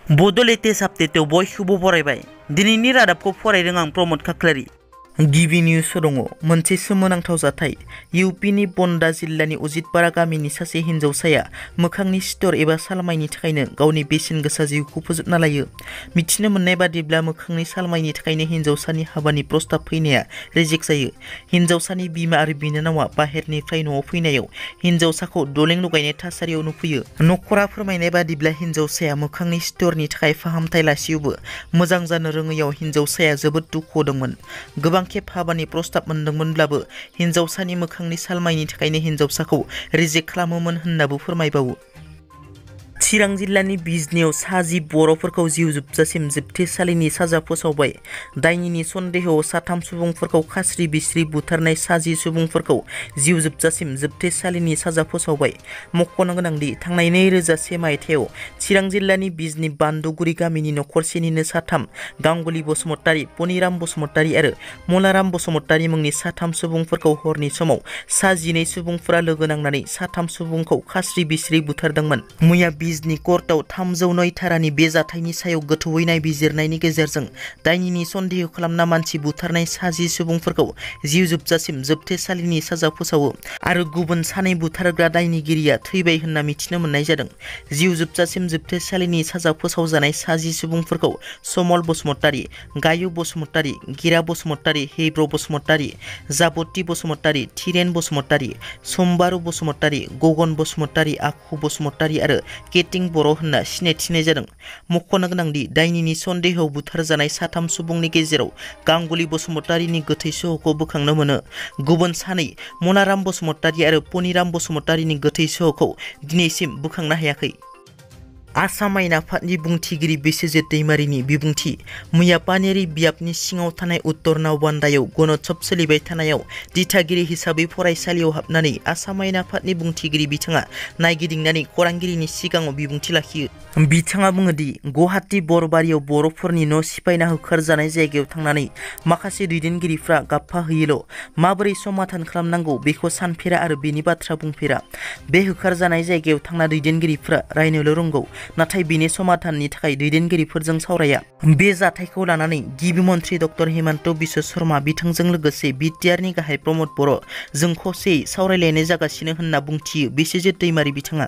बड' लेटेस्ट आपडेटआव बयखौबो बरायबाय। दिनैनि रादाबखौ फरायदों आं प्रमद खाख्लारि। गिबि निउस दङ मोनसे सोमोनांथाव जाथाय। इउपिनि बन्दा जिल्लानि अजितपारा गामिनि सासे हिन्जावसाया मोखांनि सिथर एबा सालमायनि थाखायनो गावनि बेसेन गोसा जिउखौ फोजोबना लायो। मिथिनो मोननाय बादिब्ला मोखांनि सालमायनि थाखायनो हिन्जावसानि हाबानि प्रस्ताब फैनाया रिजेक्ट जायो। हिन्जावसानि बिमा आरो बिनानावा बाहेरनिफ्राय न'आव फैनायाव हिन्जावसाखौ दलें लगायनाय थासारियाव नुफैयो। नखरा फोरमायनाय बादिब्ला हिन्जावसाया मोखांनि सिथरनि थाखाय फाहामथाय लासेयावबो मोजां जानो रोङैयाव हिन्जावसाया जोबोद दुखु दंमोन। गोबां खेब हाबानि प्रस्ताब मोनदोंमोनब्लाबो हिन्जावसानि मोखांनि सालमायनि थाखायनो हिन्जावसाखौ रिजेक्ट खालामोमोन होननाबो फोरमायबावो। चिरां जिल्लानि बिजनियाव साजि बर'फोरखौ जिउ जोबजासिम जोबथेसालिनि साजा फोसावबाय। दायनिनि सन्देहआव साथाम सुबुंफोरखौ खास्रि बिस्रि बुथारनाय साजि सुबुंफोरखौ जिउ जोबजासिम जोबथेसालिनि साजा फोसावबाय। मख'नो गोनांदि थांनाय 2001 मायथाइयाव चिरां जिल्लानि बिजनि बान्दुगुरि गामिनि नखरसेनिनो साथाम गांगुली बसुमतारी, पनिराम बसुमतारी आरो मलाराम बसुमतारी मुंनि साथाम सुबुंफोरखौ हरनि समाव सा 12 सुबुंफोरा लोगो नांनानै साथाम सुबुंखौ खास्रि बिस्रि बुथारदोंमोन। मैया बिजनि कर्टआव 309 धारानि बे जाथायनि सायाव गोथौयै नायबिजिरनायनि गेजेरजों दायनिनि सन्देह खालामना मानसि बुथारनाय 10 सुबुंफोरखौ जिउ जोबजासिम जोबथेसालिनि साजा फोसावो आरो गुबुन 2 बुथारग्रा दायनिगिरिया थैबाय होनना मिथिनो मोननाय जादों। जिउ जोबजासिम जोबथेसालिनि साजा फोसावजानाय 10 सुबुंफोरखौ समल बसुमतारी, गायु बसुमतारी, गिरा बसुमतारी, हेब्र बसुमतारी, जाबती बसुमतारी, थिरेन बसुमतारी, सम्बारु बसुमतारी, गगन बसुमतारी, आखु बसुमतारी आरो केटिं बर' होनना सिनायथिनाय जादों। मख'नो गोनांदि दायनिनि सन्देहआव बुथारजानाय 3 सुबुंनि गेजेराव गांगुली बसुमतारीनि गोथै सह'खौ बोखांनो मोनो। गुबुन 2 मनाराम बसुमतारी आरो पनिराम बसुमतारीनि गोथै सह'खौ दिनैसिम बोखांनो हायाखै। आसाम आयेन आफादनि बुंथिगिरि बिस्वजित दैमारिनि बिबुंथि। मैया पानेरि बियाबनि सिङाव थानाय उत्तर नावबान्दायाव गणोत्सव सोलिबाय थानायाव दिथागिरि हिसाबै फरायसालियाव हाबनानै आसाम आयेन आफादनि बुंथिगिरि बिथाङा नायगिदिंनानै खौरांगिरिनि सिगाङाव बिबुंथि लाखियो। बिथाङा बुङोदि गुवाहाटी बरबारियाव बर'फोरनि न' सिफायना होखारजानाय जायगायाव थांनानै माखासे दैदेनगिरिफ्रा गाबफा होयोल', माबोरै समाधान खालामनांगौ बेखौ सानफेरा आरो बेनि बाथ्रा बुंफेरा। बे होखारजानाय जायगायाव थांना दैदेनगिरिफ्रा रायनोल' रोंगौ, नाथाय बेनि समाधाननि थाखाय दैदेनगिरिफोरजों सावराया। बे जाथायखौ लानानै गिबि मन्त्रि डक्टर हेमन्त बिश्व शर्मा बिथांजों लोगोसे बिटिआरनि गाहाय प्रमद बर' जों खौसेयै सावरायलायनाय जागासिनो होनना बुंथियो बिस्वजित दैमारि बिथाङा।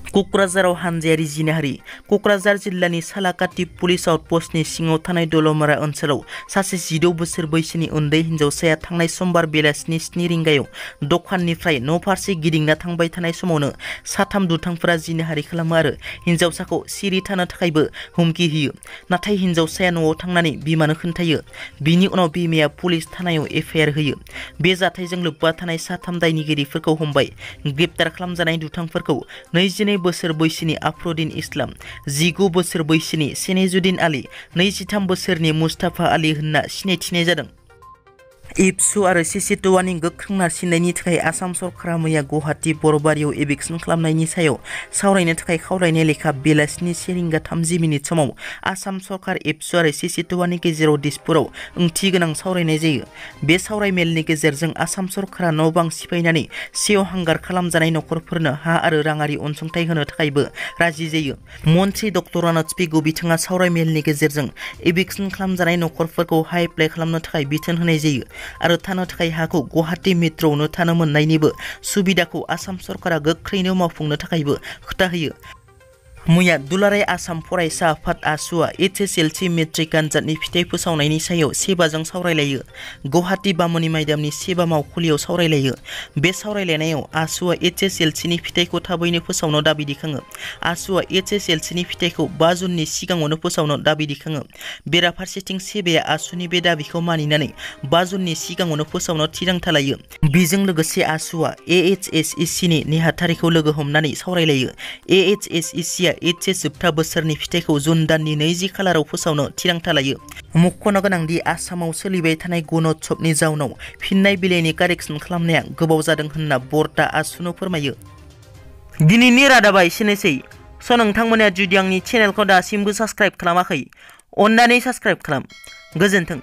क'क्राझाराव हानजायारि जिनाहारि। क'क्राझार जिल्लानि सालाकाटि पुलिस आउटपस्टनि सिङाव थानाय दलमारा ओनसोलाव सासे 16 बोसोर बैसोनि उन्दै हिन्जावसाया थांनाय समबार बेलासिनि 7 रिंगायाव दखाननिफ्राय न' फारसे गिदिंना थांबाय थानाय समावनो 3 दुथांफोरा जिनाहारि खालामो आरो हिन्जावसाखौ सिरि थानो थाखायबो हुमखि होयो। नाथाय हिन्जावसाया न'आव थांनानै बिमानो खोन्थायो। बिनि उनाव बिमाया पुलिस थानायाव एफआइआर होयो। बे जाथायजों लोब्बा थानाय 3 दायनिगिरिफोरखौ हमबाय। ग्रेप्तार खालामजानाय दुथांफोरखौ 22 बोसोर बैसोनि आफरदिन इस्लाम, 19 बोसोर बैसोनि सेनेजुद्दिन आली, 23 बोसोरनि मुस्ताफा आली होनना सिनायथिनाय जादों। एबसु आरो सिसिट'वानि गोख्रों नारसिननायनि थाखाय आसाम सरकारा मैया गुवाहाटी बरबारियाव एभिक्सन खालामनायनि सायाव सावरायनो थाखाय खावलायनाय लेखा बेलासिनि 1:30 समाव आसाम सरकार एबसु आरो सिसिट'वानि गेजेराव दिसपुराव ओंथि गोनां सावरायनाय जायो। बे सावरायमेलनि गेजेरजों आसाम सरकारा न' बां सिफायनानै सेवहांगार खालामजानाय नखरफोरनो हा आरो राङारि अनसुंथाइ होनो थाखायबो राजि जायो। मन्त्रि डक्टर रानाथ पेगु बिथाङा सावरायमेलनि गेजेरजों एभिक्सन खालामजानाय नखरफोरखौ हा एप्लाइ खालामनो थाखाय बिथोन होनाय जायो आरो थानो थाखाय हाखौ गुवाहाटी मेट्र'आवनो थानो मोननायनिबो सुबिदाखौ आसाम सरकारा गोख्रैनो मावफुंनो थाखायबो खोथा होयो। मैया दुलाराय आसाम फरायसा आफाद आसुआ HSLC मेट्रिक आनजादनि फिथाइ फोसावनायनि सायाव सेबाजों सावरायलायो। गुवाहाटी बामुनि माइदामनि सेबा मावखुलियाव सावरायलायो। बे सावरायलायनायाव आसुआ HSLCनि फिथाइखौ थाबैनो फोसावनो दाबि दिखाङो। आसुआ HSLCनि फिथाइखौ 5 जुननि सिगाङावनो फोसावनो दाबि दिखाङो। बेराफारसेथिं सेबाया आसुनि बे दाबिखौ मानिनानै 5 जुननि सिगाङावनो फोसावनो थिरांथा लायो। बेजों लोगोसे आसुआ AHSECनि नेहाथारिखौ लोगो हमनानै सावरायलायो। AHSECआ HS जोबथा बोसोरनि फिथाइखौ जुन दाननि 20 खालाराव फोसावनो थिरांथा लायो। मख'नो गोनांदि आसामाव सोलिबाय थानाय गणोत्सवनि जाउनाव फिननाय बिलाइनि कारेक्सन खालामनाया गोबाव जादों होनना बर्डआ आसुनो फोरमायो। दिनैनि रादाबा एसेनोसै। नोंथांमोना जुदि आंनि चेनेलखौ दासिमबो साबस्क्राइब खालामाखै, अन्नानै साबस्क्राइब खालाम। गोजोन्थों।